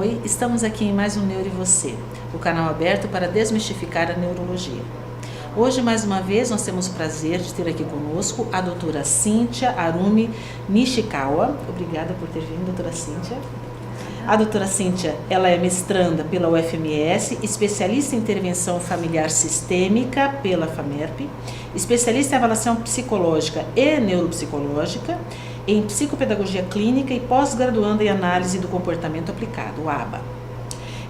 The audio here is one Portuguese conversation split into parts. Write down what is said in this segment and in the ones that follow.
Oi, estamos aqui em mais um Neuro e Você, o canal aberto para desmistificar a neurologia. Hoje, mais uma vez, nós temos o prazer de ter aqui conosco a doutora Cíntia Arumi Nishikawa. Obrigada por ter vindo, doutora Cíntia. A doutora Cíntia, ela é mestranda pela UFMS, especialista em intervenção familiar sistêmica pela FAMERP, especialista em avaliação psicológica e neuropsicológica, em psicopedagogia clínica e pós-graduanda em análise do comportamento aplicado, ABA.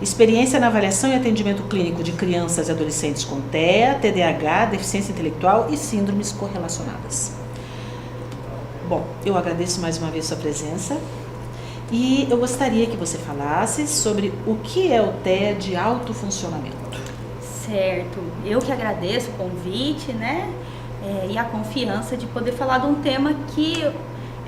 Experiência na avaliação e atendimento clínico de crianças e adolescentes com TEA, TDAH, deficiência intelectual e síndromes correlacionadas. Bom, eu agradeço mais uma vez sua presença e eu gostaria que você falasse sobre o que é o TEA de alto funcionamento. Certo, eu que agradeço o convite, né, e a confiança de poder falar de um tema que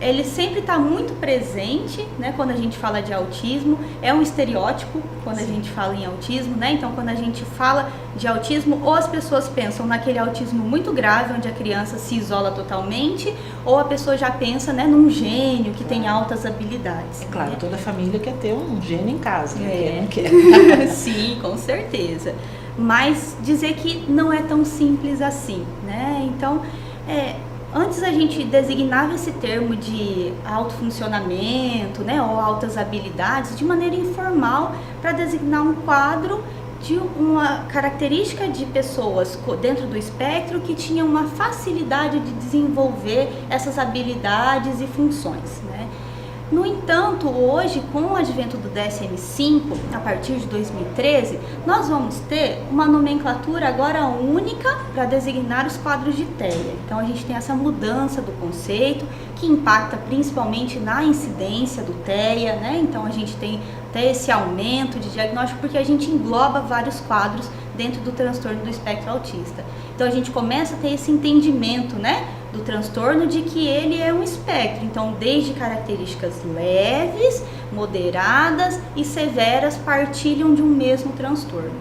ele sempre está muito presente, né, quando a gente fala de autismo. É um estereótipo quando a gente fala em autismo, né? Então, quando a gente fala de autismo, ou as pessoas pensam naquele autismo muito grave, onde a criança se isola totalmente, ou a pessoa já pensa, né, num gênio que tem altas habilidades. É claro, né? toda família quer ter um gênio em casa, né? Quem É. não quer? Sim, com certeza. Mas dizer que não é tão simples assim, né? Então, antes a gente designava esse termo de alto funcionamento, né, ou altas habilidades, de maneira informal, para designar um quadro de uma característica de pessoas dentro do espectro que tinham uma facilidade de desenvolver essas habilidades e funções, né? No entanto, hoje, com o advento do DSM-5, a partir de 2013, nós vamos ter uma nomenclatura agora única para designar os quadros de TEA. Então, a gente tem essa mudança do conceito, que impacta principalmente na incidência do TEA, né? Então, a gente tem até esse aumento de diagnóstico, porque a gente engloba vários quadros dentro do transtorno do espectro autista. Então, a gente começa a ter esse entendimento, né, do transtorno, de que ele é um espectro. Então, desde características leves, moderadas e severas partilham de um mesmo transtorno.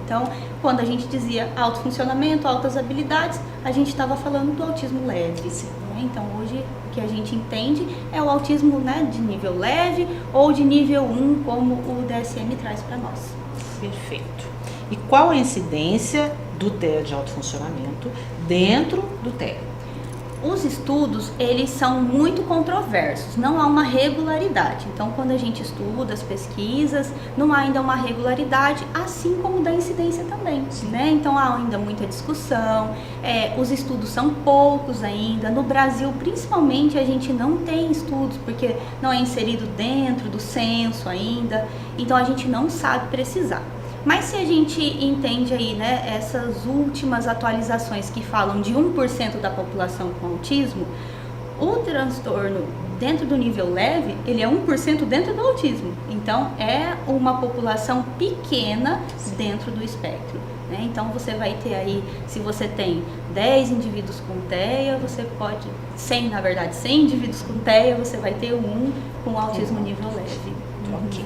Então, quando a gente dizia alto funcionamento, altas habilidades, a gente estava falando do autismo leve. Né? Então, hoje o que a gente entende é o autismo, né, de nível leve ou de nível 1, como o DSM traz para nós. Perfeito. E qual a incidência do TEA de alto funcionamento dentro do TEA? Os estudos, eles são muito controversos, não há uma regularidade. Então, quando a gente estuda as pesquisas, não há ainda uma regularidade, assim como da incidência também, né? Então, há ainda muita discussão, os estudos são poucos ainda. No Brasil, principalmente, a gente não tem estudos, porque não é inserido dentro do censo ainda, então a gente não sabe precisar. Mas se a gente entende aí, né, essas últimas atualizações que falam de 1% da população com autismo, o transtorno dentro do nível leve, ele é 1% dentro do autismo. Então, é uma população pequena dentro do espectro. Né? Então, você vai ter aí, se você tem 10 indivíduos com TEA, você pode, 100 indivíduos com TEA, você vai ter um com autismo nível leve. Ok.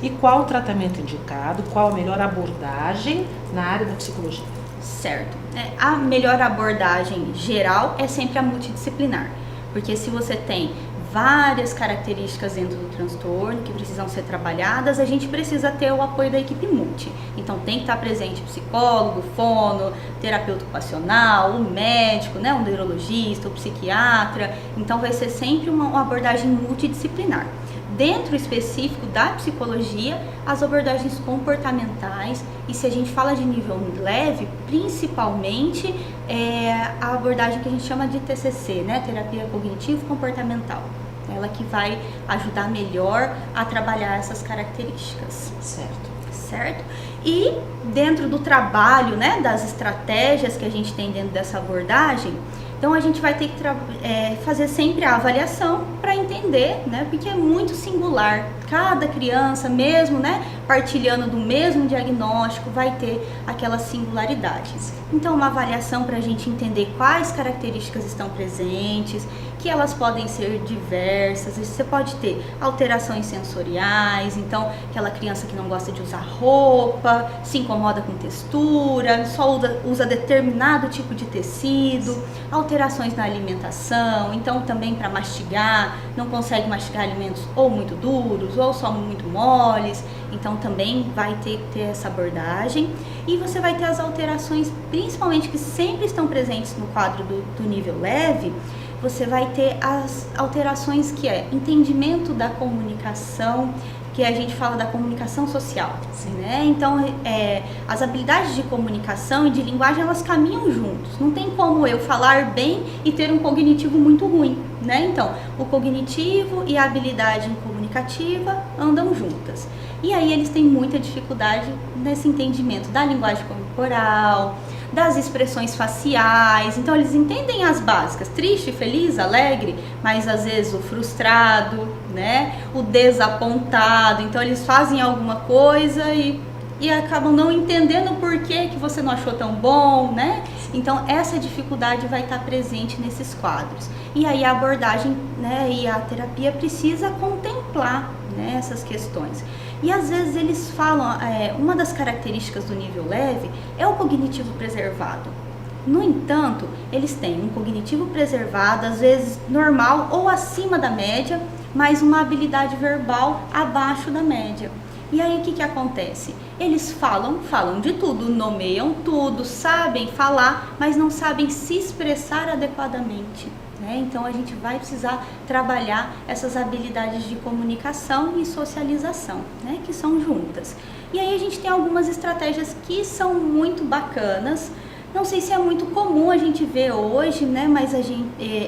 E qual o tratamento indicado? Qual a melhor abordagem na área da psicologia? Certo. A melhor abordagem geral é sempre a multidisciplinar, porque se você tem várias características dentro do transtorno que precisam ser trabalhadas, a gente precisa ter o apoio da equipe multi. Então tem que estar presente psicólogo, fono, terapeuta ocupacional, o médico, né, o neurologista, o psiquiatra. Então vai ser sempre uma abordagem multidisciplinar. Dentro específico da psicologia, as abordagens comportamentais, e se a gente fala de nível leve, principalmente a abordagem que a gente chama de TCC, né? Terapia cognitivo-comportamental. Ela que vai ajudar melhor a trabalhar essas características. Certo? E dentro do trabalho, né, das estratégias que a gente tem dentro dessa abordagem, então a gente vai ter que fazer sempre a avaliação para entender, né? Porque é muito singular. Cada criança, mesmo, né, partilhando do mesmo diagnóstico, vai ter aquelas singularidades. Então, uma avaliação para a gente entender quais características estão presentes, que elas podem ser diversas. Você pode ter alterações sensoriais, então aquela criança que não gosta de usar roupa, se incomoda com textura, só usa determinado tipo de tecido, alterações na alimentação, então também para mastigar, não consegue mastigar alimentos ou muito duros ou só muito moles, então também vai ter que ter essa abordagem. E você vai ter as alterações, principalmente que sempre estão presentes no quadro do nível leve. Você vai ter as alterações que é entendimento da comunicação, que a gente fala da comunicação social, né? Então, as habilidades de comunicação e de linguagem, elas caminham juntos. Não tem como eu falar bem e ter um cognitivo muito ruim, né? Então, o cognitivo e a habilidade comunicativa andam juntas. E aí eles têm muita dificuldade nesse entendimento da linguagem corporal, das expressões faciais. Então eles entendem as básicas, triste, feliz, alegre, mas às vezes o frustrado, né, o desapontado. Então eles fazem alguma coisa e acabam não entendendo por que você não achou tão bom, né? Então essa dificuldade vai estar presente nesses quadros. E aí a abordagem, né, e a terapia precisa contemplar, né, essas questões. E às vezes eles falam, uma das características do nível leve é o cognitivo preservado. No entanto, eles têm um cognitivo preservado, às vezes normal ou acima da média, mas uma habilidade verbal abaixo da média. E aí o que acontece? Eles falam de tudo, nomeiam tudo, sabem falar, mas não sabem se expressar adequadamente. Então a gente vai precisar trabalhar essas habilidades de comunicação e socialização, né, que são juntas. E aí a gente tem algumas estratégias que são muito bacanas. Não sei se é muito comum a gente ver hoje, né, mas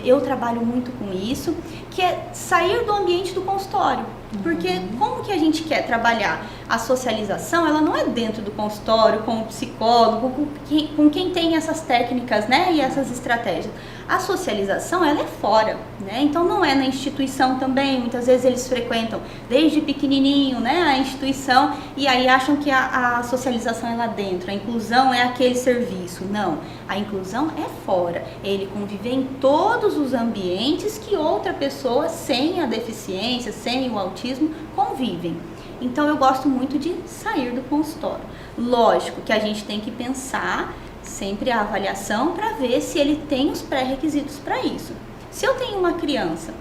eu trabalho muito com isso, que é sair do ambiente do consultório. Porque como que a gente quer trabalhar a socialização? Ela não é dentro do consultório, com o psicólogo, com quem tem essas técnicas, né, e essas estratégias. A socialização, ela é fora, né? Então não é na instituição também. Muitas vezes eles frequentam desde pequenininho, né, a instituição, e aí acham que a socialização é lá dentro, a inclusão é aquele serviço. Não, a inclusão é fora. Ele conviver em todos os ambientes que outra pessoa sem a deficiência, sem o autismo, convivem. Então eu gosto muito de sair do consultório. Lógico que a gente tem que pensar sempre a avaliação para ver se ele tem os pré-requisitos para isso. Se eu tenho uma criança,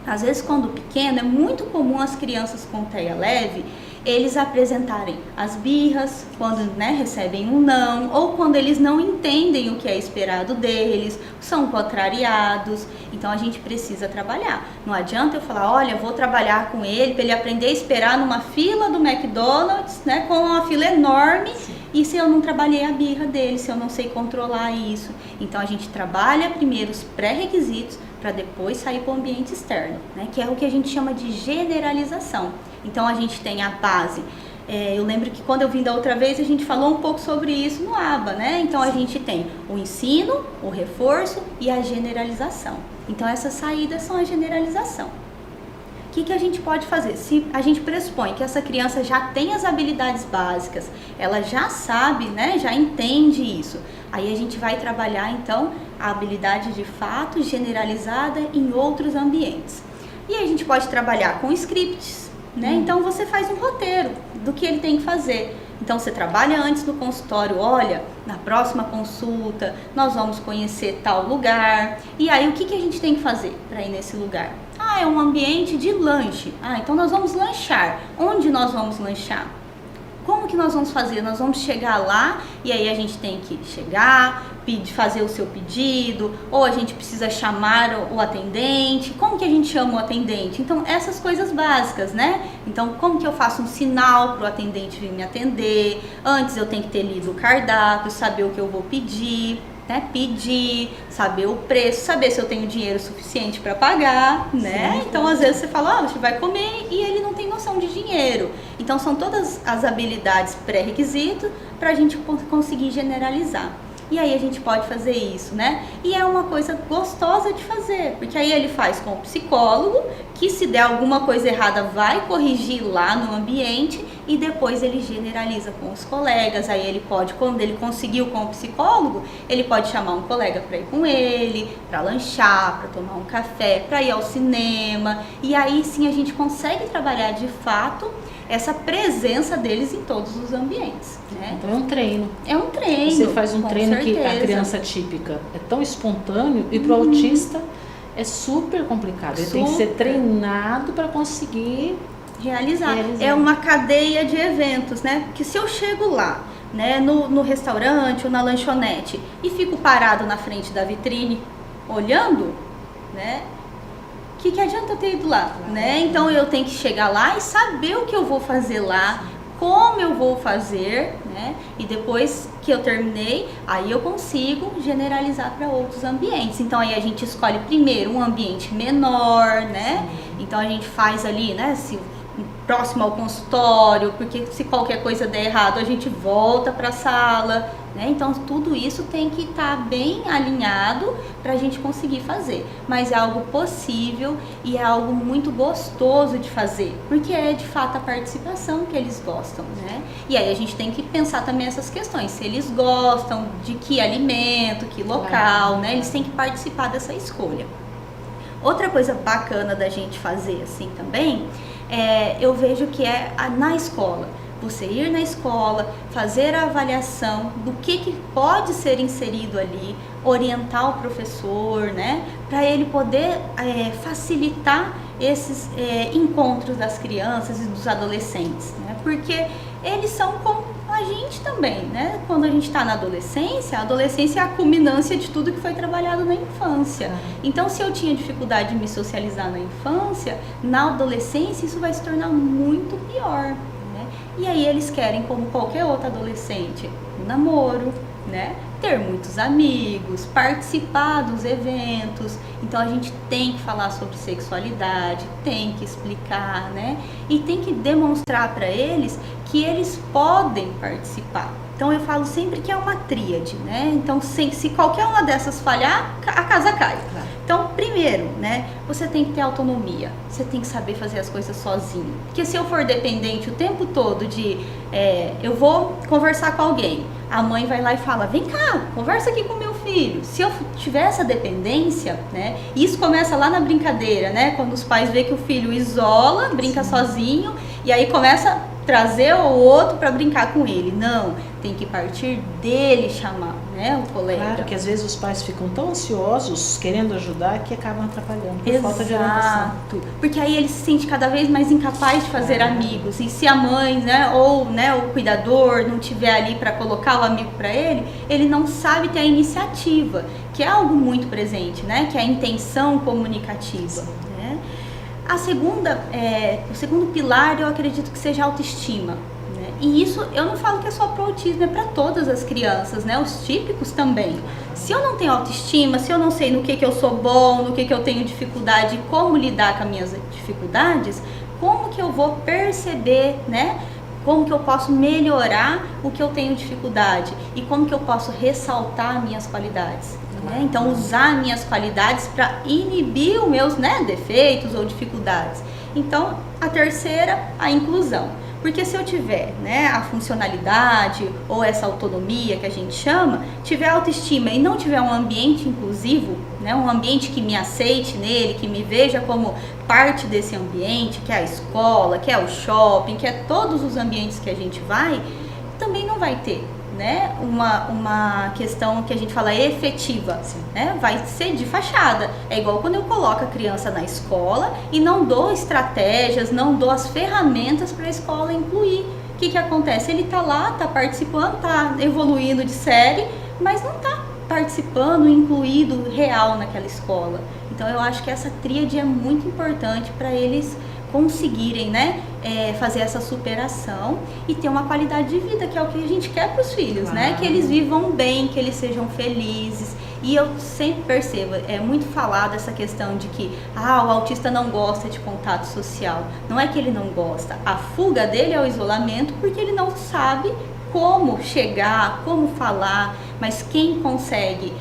às vezes quando pequena, é muito comum as crianças com TEA leve, eles apresentarem as birras, quando, né, recebem um não, ou quando eles não entendem o que é esperado deles, são contrariados. Então a gente precisa trabalhar. Não adianta eu falar, olha, vou trabalhar com ele para ele aprender a esperar numa fila do McDonald's, né, com uma fila enorme. E se eu não trabalhei a birra dele, se eu não sei controlar isso. Então a gente trabalha primeiro os pré-requisitos para depois sair para o ambiente externo, né? Que é o que a gente chama de generalização. Então a gente tem a base. Eu lembro que quando eu vim da outra vez a gente falou um pouco sobre isso no ABA, né? Então a gente tem o ensino, o reforço e a generalização. Então essas saídas são a generalização. O que a gente pode fazer? Se a gente pressupõe que essa criança já tem as habilidades básicas, ela já sabe, né, já entende isso, aí a gente vai trabalhar então a habilidade de fato generalizada em outros ambientes. E aí a gente pode trabalhar com scripts, né? Então você faz um roteiro do que ele tem que fazer. Então você trabalha antes no consultório, olha, na próxima consulta nós vamos conhecer tal lugar. E aí o que a gente tem que fazer para ir nesse lugar? É um ambiente de lanche. Então nós vamos lanchar. Onde nós vamos lanchar? Como que nós vamos fazer? Nós vamos chegar lá e aí a gente tem que chegar, fazer o seu pedido, ou a gente precisa chamar o atendente. Como que a gente chama o atendente? Então essas coisas básicas, né? Então como que eu faço um sinal para o atendente vir me atender? Antes eu tenho que ter lido o cardápio, saber o que eu vou pedir, né? Pedir, saber o preço, saber se eu tenho dinheiro suficiente para pagar, né? Sim. Então às vezes você fala, você vai comer e ele não tem noção de dinheiro. Então são todas as habilidades pré-requisitos para a gente conseguir generalizar. E aí a gente pode fazer isso, né? E é uma coisa gostosa de fazer, porque aí ele faz com o psicólogo, que se der alguma coisa errada vai corrigir lá no ambiente, e depois ele generaliza com os colegas. Aí ele pode, quando ele conseguiu com o psicólogo, ele pode chamar um colega para ir com ele, para lanchar, para tomar um café, para ir ao cinema, e aí sim a gente consegue trabalhar de fato essa presença deles em todos os ambientes, né? Então é um treino. É um treino. Você faz um treino certeza. Que a criança típica é tão espontâneo e para o autista é super complicado. Ele tem que ser treinado para conseguir realizar. É uma cadeia de eventos, né? Porque se eu chego lá, né, no restaurante ou na lanchonete e fico parado na frente da vitrine olhando, né? O que adianta eu ter ido lá, né? Então eu tenho que chegar lá e saber o que eu vou fazer lá, como eu vou fazer, né? E depois que eu terminei, aí eu consigo generalizar para outros ambientes. Então aí a gente escolhe primeiro um ambiente menor, né? Então a gente faz ali, né? Próximo ao consultório, porque se qualquer coisa der errado, a gente volta para a sala, né? Então tudo isso tem que estar bem alinhado para a gente conseguir fazer. Mas é algo possível e é algo muito gostoso de fazer, porque é de fato a participação que eles gostam, né? E aí a gente tem que pensar também essas questões, se eles gostam de que alimento, que local, né? Eles têm que participar dessa escolha. Outra coisa bacana da gente fazer assim também, eu vejo que é na escola. Você ir na escola, fazer a avaliação do que pode ser inserido ali, orientar o professor, né? Para ele poder facilitar esses encontros das crianças e dos adolescentes, né? Porque eles são como a gente também, né? Quando a gente está na adolescência, a adolescência é a culminância de tudo que foi trabalhado na infância. Então, se eu tinha dificuldade de me socializar na infância, na adolescência isso vai se tornar muito pior, né? E aí eles querem, como qualquer outro adolescente, um namoro, né? Ter muitos amigos, participar dos eventos. Então a gente tem que falar sobre sexualidade, tem que explicar, né? E tem que demonstrar para eles que eles podem participar. Então eu falo sempre que é uma tríade, né? Então se qualquer uma dessas falhar, a casa cai. Então, primeiro, né, você tem que ter autonomia, você tem que saber fazer as coisas sozinho. Porque se eu for dependente o tempo todo de, eu vou conversar com alguém, a mãe vai lá e fala, vem cá, conversa aqui com meu filho. Se eu tiver essa dependência, né, isso começa lá na brincadeira, né, quando os pais veem que o filho isola, brinca sozinho, e aí começa a trazer o outro para brincar com ele. Não, tem que partir dele chamar, né, o colega. Claro que às vezes os pais ficam tão ansiosos, querendo ajudar, que acabam atrapalhando por falta de orientação. Porque aí ele se sente cada vez mais incapaz de fazer amigos. E se a mãe, né, ou né, o cuidador não tiver ali para colocar o amigo para ele não sabe ter a iniciativa, que é algo muito presente, né, que é a intenção comunicativa. Né? A segunda, o segundo pilar, eu acredito que seja a autoestima. E isso eu não falo que é só para o autismo, é para todas as crianças, né? Os típicos também. Se eu não tenho autoestima, se eu não sei no que eu sou bom, no que eu tenho dificuldade, como lidar com as minhas dificuldades, como que eu vou perceber, né? Como que eu posso melhorar o que eu tenho dificuldade e como que eu posso ressaltar minhas qualidades. Né? Então, usar minhas qualidades para inibir os meus, né, defeitos ou dificuldades. Então, a terceira, a inclusão. Porque se eu tiver, né, a funcionalidade ou essa autonomia que a gente chama, tiver autoestima e não tiver um ambiente inclusivo, né, um ambiente que me aceite nele, que me veja como parte desse ambiente, que é a escola, que é o shopping, que é todos os ambientes que a gente vai, também não vai ter, né, uma questão que a gente fala efetiva, né, vai ser de fachada. É igual quando eu coloco a criança na escola e não dou estratégias, não dou as ferramentas para a escola incluir. O que acontece? Ele está lá, está participando, está evoluindo de série, mas não está participando, incluído real naquela escola. Então eu acho que essa tríade é muito importante para eles conseguirem, né, fazer essa superação e ter uma qualidade de vida, que é o que a gente quer para os filhos, né, que eles vivam bem, que eles sejam felizes. E eu sempre percebo, é muito falado essa questão de que o autista não gosta de contato social. Não é que ele não gosta, a fuga dele é o isolamento, porque ele não sabe como chegar, como falar, mas quem consegue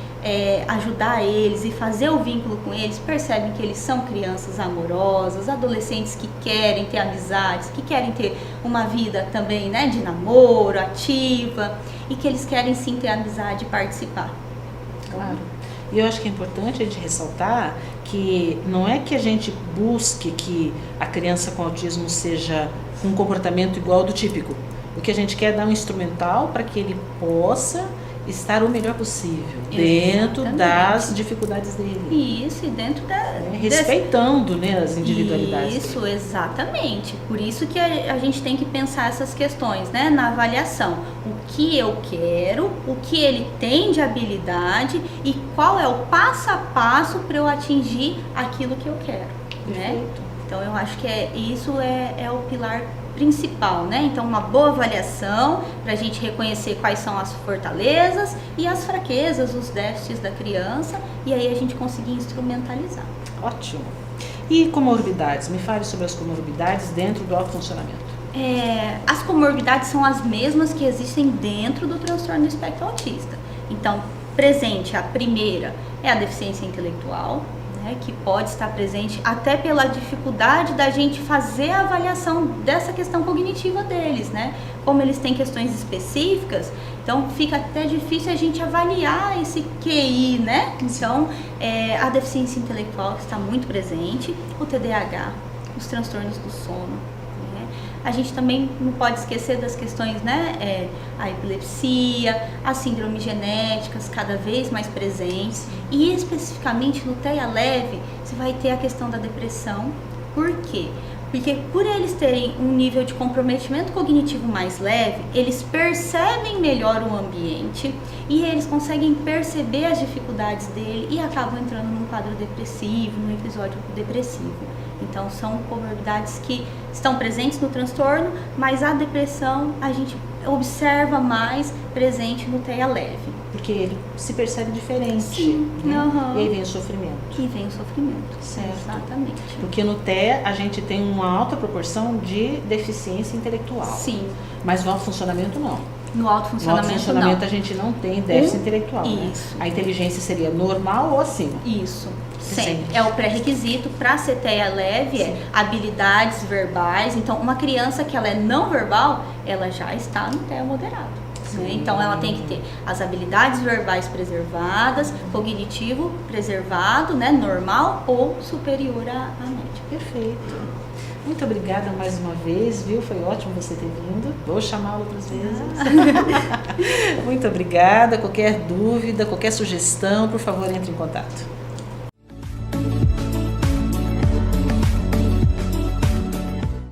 ajudar eles e fazer o vínculo com eles, percebem que eles são crianças amorosas, adolescentes que querem ter amizades, que querem ter uma vida também, né, de namoro, ativa, e que eles querem sim ter amizade e participar. Claro. E eu acho que é importante a gente ressaltar que não é que a gente busque que a criança com autismo seja com um comportamento igual ao do típico. O que a gente quer é dar um instrumental para que ele possa estar o melhor possível, dentro das dificuldades dele. Isso, e dentro respeitando, né, as individualidades Isso, dele. Exatamente. Por isso que a gente tem que pensar essas questões, né, na avaliação. O que eu quero, o que ele tem de habilidade e qual é o passo a passo para eu atingir aquilo que eu quero, né? Então eu acho que isso é o pilar principal, né? Então uma boa avaliação para a gente reconhecer quais são as fortalezas e as fraquezas, os déficits da criança, e aí a gente conseguir instrumentalizar. Ótimo. E comorbidades? Me fale sobre as comorbidades dentro do autofuncionamento. As comorbidades são as mesmas que existem dentro do transtorno do espectro autista. Então, presente, a primeira é a deficiência intelectual, que pode estar presente até pela dificuldade da gente fazer a avaliação dessa questão cognitiva deles, né? Como eles têm questões específicas, então fica até difícil a gente avaliar esse QI, né? Então, a deficiência intelectual está muito presente, o TDAH, os transtornos do sono. A gente também não pode esquecer das questões, né, a epilepsia, as síndromes genéticas cada vez mais presentes, e especificamente no TEA leve você vai ter a questão da depressão. Por quê? Porque por eles terem um nível de comprometimento cognitivo mais leve, eles percebem melhor o ambiente e eles conseguem perceber as dificuldades dele e acabam entrando num quadro depressivo, num episódio depressivo. Então são comorbidades que estão presentes no transtorno, mas a depressão a gente observa mais presente no TEA leve. Porque ele se percebe diferente. Sim. Né? Uhum. E aí vem o sofrimento. E vem o sofrimento, certo. Exatamente. Porque no TEA a gente tem uma alta proporção de deficiência intelectual. Sim. Mas no autofuncionamento não. No autofuncionamento não. A gente não tem déficit intelectual. Isso. Né? A inteligência seria normal ou acima? Isso. Sempre. É o pré-requisito para ser TEA leve, habilidades verbais. Então, uma criança que ela é não verbal, ela já está no TEA moderado. Né? Então, ela tem que ter as habilidades verbais preservadas, cognitivo preservado, né, normal ou superior à média. Perfeito. Muito obrigada mais uma vez, viu? Foi ótimo você ter vindo. Vou chamar outras vezes. Muito obrigada. Qualquer dúvida, qualquer sugestão, por favor, entre em contato.